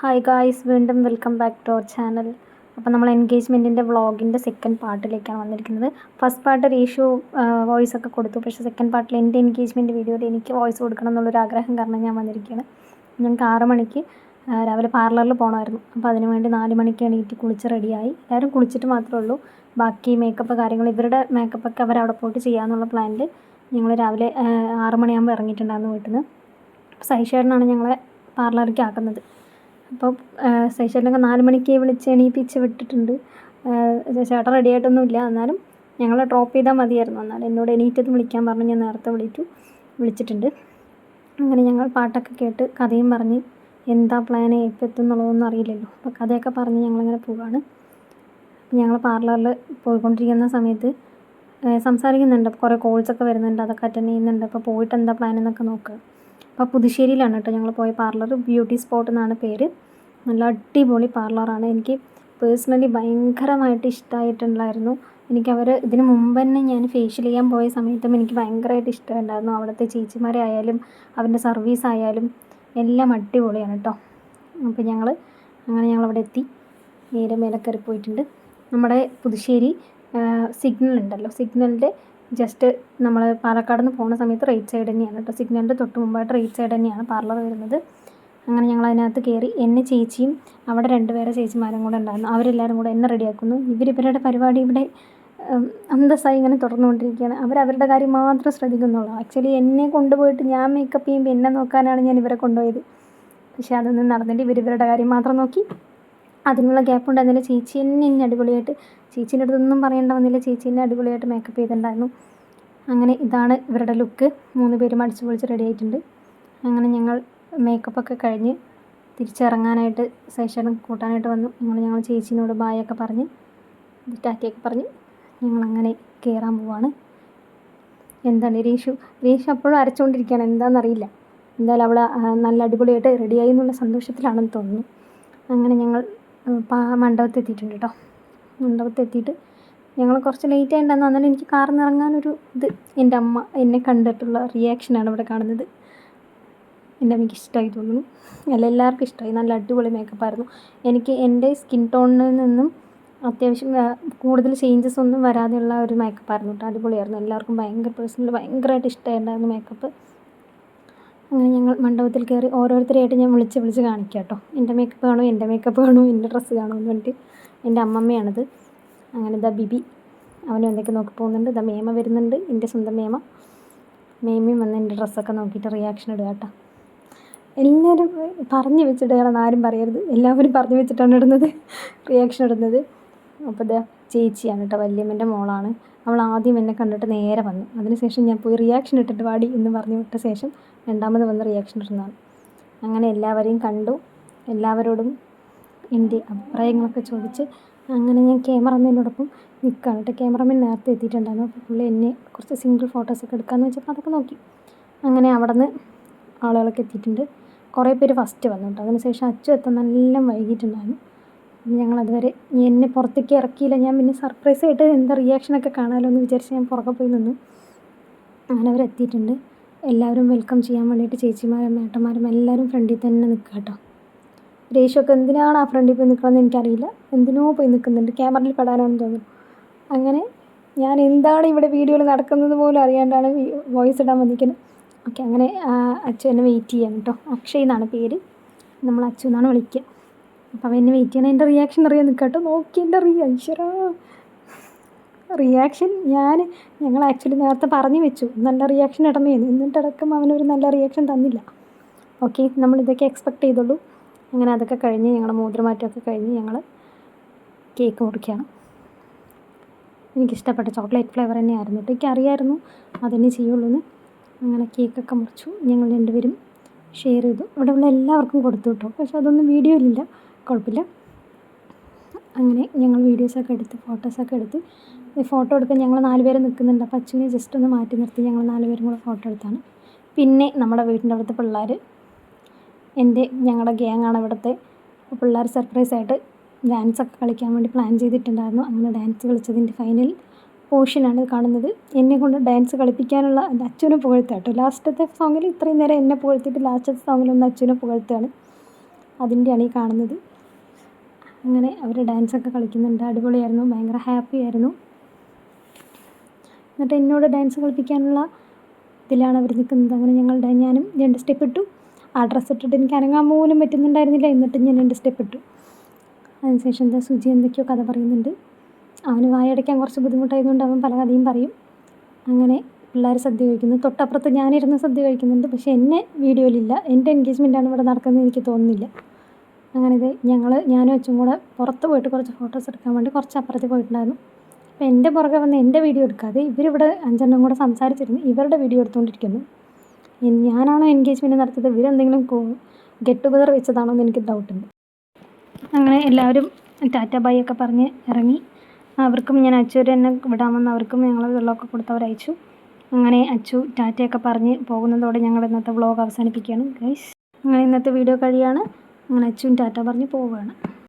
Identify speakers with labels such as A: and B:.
A: Hi guys, വീണ്ടും welcome back to our channel. അപ്പോൾ നമ്മൾ എൻഗേജ്മെൻറ്റിൻ്റെ വ്ളോഗിൻ്റെ സെക്കൻഡ് പാർട്ടിലേക്കാണ് വന്നിരിക്കുന്നത്. ഫസ്റ്റ് പാർട്ട് റീഷു വോയിസ് ഒക്കെ കൊടുത്തു, പക്ഷേ സെക്കൻഡ് പാർട്ടിൽ എൻ്റെ എൻഗേജ്മെൻറ്റ് വീഡിയോയിൽ എനിക്ക് വോയിസ് കൊടുക്കണം എന്നുള്ളൊരു ആഗ്രഹം കാരണം ഞാൻ വന്നിരിക്കുകയാണ്. ഞങ്ങൾക്ക് 6 മണിക്ക് രാവിലെ പാർലറിൽ പോകണമായിരുന്നു. അപ്പോൾ അതിന് വേണ്ടി 4 മണിക്ക് എണീറ്റ് കുളിച്ച് റെഡിയായി. എല്ലാവരും കുളിച്ചിട്ട് മാത്രമേ ഉള്ളൂ. ബാക്കി മേക്കപ്പ് കാര്യങ്ങൾ ഇവരുടെ മേക്കപ്പൊക്കെ അവരവിടെ പോയിട്ട് ചെയ്യാമെന്നുള്ള പ്ലാനിൽ ഞങ്ങൾ രാവിലെ 6 മണിയാകുമ്പോൾ ഇറങ്ങിയിട്ടുണ്ടായിരുന്നു വീട്ടിൽ നിന്ന്. സൈഷേട്ടനാണ് ഞങ്ങളെ പാർലറിലേക്ക് ആക്കുന്നത്. അപ്പോൾ സൈഷേട്ടനൊക്കെ 4 മണിക്ക് വിളിച്ച് എണീപ്പിച്ച് വിട്ടിട്ടുണ്ട്. ചേട്ടൻ റെഡി ആയിട്ടൊന്നുമില്ല, എന്നാലും ഞങ്ങളെ ഡ്രോപ്പ് ചെയ്താൽ മതിയായിരുന്നു. എന്നാലും എന്നോട് എണീറ്റത് വിളിക്കാൻ പറഞ്ഞ് ഞാൻ നേരത്തെ വിളിച്ചിട്ടുണ്ട്. അങ്ങനെ ഞങ്ങൾ പാട്ടൊക്കെ കേട്ട് കഥയും പറഞ്ഞ് എന്താ പ്ലാൻ എപ്പോൾ എത്തും എന്നുള്ളതൊന്നും അറിയില്ലല്ലോ. അപ്പോൾ കഥയൊക്കെ പറഞ്ഞ് ഞങ്ങളിങ്ങനെ പോവുകയാണ്. ഞങ്ങൾ പാർലറിൽ പോയിക്കൊണ്ടിരിക്കുന്ന സമയത്ത് സംസാരിക്കുന്നുണ്ട്. കുറേ കോൾസൊക്കെ വരുന്നുണ്ട്, അതൊക്കെ അറ്റൻഡ് ചെയ്യുന്നുണ്ട്. അപ്പോൾ പോയിട്ട് എന്താ പ്ലാൻ എന്നൊക്കെ നോക്കുക. അപ്പോൾ പുതുശ്ശേരിയിലാണ് കേട്ടോ ഞങ്ങൾ പോയ പാർലർ. ബ്യൂട്ടി സ്പോട്ട് എന്നാണ് പേര്. നല്ല അടിപൊളി പാർലറാണ്. എനിക്ക് പേഴ്സണലി ഭയങ്കരമായിട്ട് ഇഷ്ടമായിട്ടുണ്ടായിരുന്നു. എനിക്കവർ ഇതിന് മുമ്പ് തന്നെ ഞാൻ ഫേഷ്യൽ ചെയ്യാൻ പോയ സമയത്തും എനിക്ക് ഭയങ്കരമായിട്ട് ഇഷ്ടമുണ്ടായിരുന്നു. അവിടുത്തെ ചേച്ചിമാരെ ആയാലും അവൻ്റെ സർവീസ് ആയാലും എല്ലാം അടിപൊളിയാണ് കേട്ടോ. അപ്പോൾ ഞങ്ങളവിടെ എത്തി. നേരെ മേലെ കയറി പോയിട്ടുണ്ട്. നമ്മുടെ പുതുശ്ശേരി സിഗ്നൽ ഉണ്ടല്ലോ, സിഗ്നലിൻ്റെ ജസ്റ്റ് നമ്മൾ പാലക്കാട് നിന്ന് പോകുന്ന സമയത്ത് റൈറ്റ് സൈഡ് തന്നെയാണ് കേട്ടോ. സിഗ്നലിൻ്റെ തൊട്ട് മുമ്പായിട്ട് റൈറ്റ് സൈഡ് തന്നെയാണ് പാർലർ വരുന്നത്. അങ്ങനെ ഞങ്ങൾ അതിനകത്ത് കയറി. എന്നെ ചേച്ചിയും അവിടെ 2 വേറെ ചേച്ചിമാരും കൂടെ ഉണ്ടായിരുന്നു. അവരെല്ലാവരും കൂടെ എന്നെ റെഡിയാക്കുന്നു. ഇവരുടെ പരിപാടി ഇവിടെ അന്തസ്സായി ഇങ്ങനെ തുറന്നുകൊണ്ടിരിക്കുകയാണ്. അവരവരുടെ കാര്യം മാത്രം ശ്രദ്ധിക്കുന്നുള്ളൂ. ആക്ച്വലി എന്നെ കൊണ്ടുപോയിട്ട് ഞാൻ മേക്കപ്പ് ചെയ്യുമ്പോൾ എന്നെ നോക്കാനാണ് ഞാൻ ഇവരെ കൊണ്ടുപോയത്. പക്ഷേ അതൊന്നും നടന്നില്ല. ഇവരുടെ കാര്യം മാത്രം നോക്കി. അതിനുള്ള ഗ്യാപ്പ് ഉണ്ടായിരുന്നില്ല. ചേച്ചി എന്നെ അടിപൊളിയായിട്ട്, ചേച്ചീൻ്റെ അടുത്തൊന്നും പറയേണ്ട വന്നില്ല. ചേച്ചി എന്നെ അടിപൊളിയായിട്ട് മേക്കപ്പ് ചെയ്തിട്ടുണ്ടായിരുന്നു. അങ്ങനെ ഇതാണ് ഇവരുടെ ലുക്ക്. 3 പേരും അടിച്ചു പൊളിച്ച് റെഡി ആയിട്ടുണ്ട്. അങ്ങനെ ഞങ്ങൾ മേക്കപ്പൊക്കെ കഴിഞ്ഞ് തിരിച്ചിറങ്ങാനായിട്ട് സൈഷേട്ടൻ കൂട്ടാനായിട്ട് വന്നു. ഞങ്ങൾ ചേച്ചീനോട് ബായൊക്കെ പറഞ്ഞ് ടാറ്റയൊക്കെ പറഞ്ഞ് ഞങ്ങളങ്ങനെ കയറാൻ പോവാണ്. എന്താണ് റീഷു അപ്പോഴും അരച്ചുകൊണ്ടിരിക്കുകയാണ്, എന്താണെന്നറിയില്ല. എന്തായാലും അവൾ നല്ല അടിപൊളിയായിട്ട് റെഡിയായി എന്നുള്ള സന്തോഷത്തിലാണെന്ന് തോന്നുന്നു. അങ്ങനെ ഞങ്ങൾ മണ്ഡപത്തെത്തിയിട്ടുണ്ട് കേട്ടോ. മണ്ഡപത്തെത്തിയിട്ട് ഞങ്ങൾ കുറച്ച് ലേറ്റ് ആയിട്ടുണ്ടായിരുന്നു. എന്നാലും എനിക്ക് കാറിൽ നിന്ന് ഇറങ്ങാനൊരു എൻ്റെ അമ്മ എന്നെ കണ്ടിട്ടുള്ള റിയാക്ഷനാണ് ഇവിടെ കാണുന്നത്. എൻ്റെ അമ്മയ്ക്ക് ഇഷ്ടമായി തോന്നുന്നു. എല്ലാവർക്കും ഇഷ്ടമായി. നല്ല അടിപൊളി മേക്കപ്പായിരുന്നു. എനിക്ക് എൻ്റെ സ്കിൻ ടോണിൽ നിന്നും അത്യാവശ്യം കൂടുതൽ ചേഞ്ചസ് ഒന്നും വരാതെയുള്ള ഒരു മേക്കപ്പായിരുന്നു കേട്ടോ. അടിപൊളിയായിരുന്നു. എല്ലാവർക്കും പേഴ്സണലി ഭയങ്കരമായിട്ട് ഇഷ്ടമായിട്ടുണ്ടായിരുന്നു മേക്കപ്പ്. അങ്ങനെ ഞങ്ങൾ മണ്ഡപത്തിൽ കയറി ഓരോരുത്തരെയായിട്ട് ഞാൻ വിളിച്ച് കാണിക്കാം കേട്ടോ. എൻ്റെ മേക്കപ്പ് കാണും, എൻ്റെ ഡ്രസ്സ് കാണുമെന്ന് പറഞ്ഞിട്ട്. എൻ്റെ അമ്മമ്മയാണത്. അങ്ങനെ ഇതാ ബിബി അവനും എന്തൊക്കെ നോക്കി പോകുന്നുണ്ട്. ഇതാ മേമ വരുന്നുണ്ട്, എൻ്റെ സ്വന്തം മേമയും വന്ന് എൻ്റെ ഡ്രസ്സൊക്കെ നോക്കിയിട്ട് റിയാക്ഷൻ ഇടുക കേട്ടോ. എല്ലാവരും പറഞ്ഞു വെച്ചിട്ടാണ്, ആരും പറയരുത്, എല്ലാവരും പറഞ്ഞു വെച്ചിട്ടാണ് റിയാക്ഷൻ ഇടുന്നത്. അപ്പോൾ ഇതാ ചേച്ചിയാണ് കേട്ടോ, വല്യമ്മൻ്റെ മോളാണ്. അവൾ ആദ്യം എന്നെ കണ്ടിട്ട് നേരെ വന്നു. അതിനുശേഷം ഞാൻ പോയി റിയാക്ഷൻ ഇട്ടിട്ട് വാടി എന്ന് പറഞ്ഞു വിട്ട ശേഷം രണ്ടാമത് വന്ന് റിയാക്ഷൻ ഇടുന്നതാണ്. അങ്ങനെ എല്ലാവരെയും കണ്ടു. എല്ലാവരോടും എൻ്റെ അഭിപ്രായങ്ങളൊക്കെ ചോദിച്ച് അങ്ങനെ ഞാൻ ക്യാമറമാനോടൊപ്പം നിൽക്കുകയാണ് കേട്ടോ. ക്യാമറമാൻ നേരത്തെ എത്തിയിട്ടുണ്ടായിരുന്നു. അപ്പോൾ പുള്ളി എന്നെ കുറച്ച് സിംഗിൾ ഫോട്ടോസൊക്കെ എടുക്കാമെന്ന് വെച്ചപ്പോൾ അതൊക്കെ നോക്കി. അങ്ങനെ അവിടെ നിന്ന് ആളുകളൊക്കെ എത്തിയിട്ടുണ്ട്. കുറേ പേര് ഫസ്റ്റ് വന്നു കേട്ടോ. അതിനുശേഷം അച്ചു എത്താൻ നല്ല വൈകിട്ടുണ്ടായിരുന്നു. ഞങ്ങളതുവരെ എന്നെ പുറത്തേക്ക് ഇറക്കിയില്ല. ഞാൻ പിന്നെ സർപ്രൈസ് ആയിട്ട് എന്താ റിയാക്ഷനൊക്കെ കാണാമല്ലോ എന്ന് വിചാരിച്ച് ഞാൻ പുറകെ പോയി നിന്നു. അങ്ങനെ അവരെത്തിയിട്ടുണ്ട്. എല്ലാവരും വെൽക്കം ചെയ്യാൻ വേണ്ടിയിട്ട് ചേച്ചിമാരും ഏട്ടന്മാരും എല്ലാവരും ഫ്രണ്ടിൽ തന്നെ നിൽക്കുക കേട്ടോ. രേഷൊക്കെ എന്തിനാണ് ആ ഫ്രണ്ടിൽ പോയി നിൽക്കണമെന്ന് എനിക്കറിയില്ല. എന്തിനോ പോയി നിൽക്കുന്നുണ്ട്, ക്യാമറയിൽ പെടാനാണെന്ന് തോന്നുന്നു. അങ്ങനെ ഞാൻ എന്താണ് ഇവിടെ വീഡിയോയിൽ നടക്കുന്നത് പോലും അറിയാണ്ടാണ് വോയിസ് ഇടാൻ വന്നിരിക്കുന്നത്. ഓക്കെ, അങ്ങനെ അച്ചു എന്നെ വെയിറ്റ് ചെയ്യാൻ കേട്ടോ. അക്ഷയ് എന്നാണ് പേര്, നമ്മൾ അച്ചു എന്നാണ് വിളിക്കുക. അപ്പോൾ അവൻ എന്നെ വെയിറ്റ് ചെയ്യണം. എൻ്റെ റിയാക്ഷൻ അറിയാൻ നിൽക്കുക കേട്ടോ. നോക്കി എൻ്റെ റിയാക്ഷൻ ഞങ്ങൾ ആക്ച്വലി നേരത്തെ പറഞ്ഞു വെച്ചു നല്ല റിയാക്ഷൻ ഇടണേന്ന്. എന്നിട്ടടക്കം അവനൊരു നല്ല റിയാക്ഷൻ തന്നില്ല. ഓക്കെ, നമ്മളിതൊക്കെ എക്സ്പെക്റ്റ് ചെയ്തുള്ളൂ. അങ്ങനെ അതൊക്കെ കഴിഞ്ഞ് ഞങ്ങളുടെ മോതിരമാറ്റമൊക്കെ കഴിഞ്ഞ് ഞങ്ങൾ കേക്ക് മുറിക്കുകയാണ്. എനിക്കിഷ്ടപ്പെട്ട ചോക്ലേറ്റ് ഫ്ലേവർ തന്നെയായിരുന്നു കേട്ടോ. എനിക്കറിയായിരുന്നു അതുതന്നെ ചെയ്യുള്ളൂ എന്ന്. അങ്ങനെ കേക്കൊക്കെ മുറിച്ചു. ഞങ്ങൾ 2 പേരും ഷെയർ ചെയ്തു. ഇവിടെ ഉള്ള എല്ലാവർക്കും കൊടുത്തു കേട്ടോ. പക്ഷെ അതൊന്നും വീഡിയോയിലില്ല, കുഴപ്പമില്ല. അങ്ങനെ ഞങ്ങൾ വീഡിയോസൊക്കെ എടുത്ത് ഫോട്ടോസൊക്കെ എടുത്ത് ഫോട്ടോ എടുക്കാൻ ഞങ്ങൾ 4 പേര് നിൽക്കുന്നുണ്ട്. അപ്പോൾ അച്ഛനെ ജസ്റ്റ് ഒന്ന് മാറ്റി നിർത്തി ഞങ്ങൾ 4 പേരും കൂടെ ഫോട്ടോ എടുത്താണ്. പിന്നെ നമ്മുടെ വീടിൻ്റെ അവിടുത്തെ പിള്ളേർ, ഞങ്ങളുടെ ഗ്യാങ്ങാണ് ഇവിടുത്തെ പിള്ളേർ, സർപ്രൈസായിട്ട് ഡാൻസൊക്കെ കളിക്കാൻ വേണ്ടി പ്ലാൻ ചെയ്തിട്ടുണ്ടായിരുന്നു. അങ്ങനെ ഡാൻസ് കളിച്ചതിൻ്റെ ഫൈനൽ പോർഷനാണ് കാണുന്നത്. എന്നെ കൊണ്ട് ഡാൻസ് കളിപ്പിക്കാനുള്ള അച്ഛനെ പുകഴ്ത്തുക കേട്ടോ. ലാസ്റ്റത്തെ സോങ്ങിൽ ഇത്രയും നേരം എന്നെ പുകഴ്ത്തിയിട്ട് ലാസ്റ്റത്തെ സോങ്ങിലൊന്ന് അച്ഛനെ പുകഴ്ത്തുകയാണ്. അതിൻ്റെയാണ് ഈ കാണുന്നത്. അങ്ങനെ അവർ ഡാൻസൊക്കെ കളിക്കുന്നുണ്ട്. അടിപൊളിയായിരുന്നു, ഭയങ്കര ഹാപ്പി ആയിരുന്നു. എന്നിട്ട് എന്നോട് ഡാൻസ് കളിപ്പിക്കാനുള്ള ഇതിലാണ് അവർ നിൽക്കുന്നത്. അങ്ങനെ ഞാനും 2 സ്റ്റെപ്പ് ഇട്ടു. ആ ഡ്രസ്സ് ഇട്ടിട്ട് എനിക്ക് അനങ്ങാൻ പോലും പറ്റുന്നുണ്ടായിരുന്നില്ല. എന്നിട്ടും ഞാൻ 2 സ്റ്റെപ്പ് ഇട്ടു. അതിനുശേഷം സുജി എന്തൊക്കെയോ കഥ പറയുന്നുണ്ട്. അവന് വായടയ്ക്കാൻ കുറച്ച് ബുദ്ധിമുട്ടായതുകൊണ്ട് അവൻ പല കഥയും പറയും. അങ്ങനെ പിള്ളേർ സദ്യ കഴിക്കുന്നു. തൊട്ടപ്പുറത്ത് ഞാനിരുന്ന് സദ്യ കഴിക്കുന്നുണ്ട്. പക്ഷേ എന്നെ വീഡിയോയിലില്ല. എൻ്റെ എൻഗേജ്മെൻറ്റാണ് ഇവിടെ നടക്കുന്നത് എനിക്ക് തോന്നുന്നില്ല. അങ്ങനെ ഞാനും അച്ഛനും കൂടെ പുറത്ത് പോയിട്ട് കുറച്ച് ഫോട്ടോസ് എടുക്കാൻ വേണ്ടി കുറച്ച് അപ്പുറത്ത് പോയിട്ടുണ്ടായിരുന്നു. അപ്പോൾ എൻ്റെ പുറകെ വന്ന് എൻ്റെ വീഡിയോ എടുക്കാതെ ഇവരിവിടെ 5 കൂടെ സംസാരിച്ചിരുന്ന് ഇവരുടെ വീഡിയോ എടുത്തുകൊണ്ടിരിക്കുന്നു. ഞാനാണോ എൻഗേജ്മെൻറ്റ് നടത്തിയത്, ഇവരെന്തെങ്കിലും ഗെറ്റ് ടുഗദർ വെച്ചതാണോ എന്ന് എനിക്ക് ഡൗട്ടുണ്ട്. അങ്ങനെ എല്ലാവരും ടാറ്റ ബൈ ഒക്കെ പറഞ്ഞ് ഇറങ്ങി. അവർക്കും ഞാൻ അച്ചു എന്നെ വിടാമെന്ന് അവർക്കും ഞങ്ങൾ വെള്ളമൊക്കെ കൊടുത്ത് അവരയച്ചു. അങ്ങനെ അച്ചു ടാറ്റയൊക്കെ പറഞ്ഞ് പോകുന്നതോടെ ഞങ്ങൾ ഇന്നത്തെ വ്ളോഗ് അവസാനിപ്പിക്കുകയാണ് ഗൈസ്. അങ്ങനെ ഇന്നത്തെ വീഡിയോ കഴിയാണ്. അങ്ങനെ അച്ചുവും ടാറ്റ പറഞ്ഞ് പോവുകയാണ്.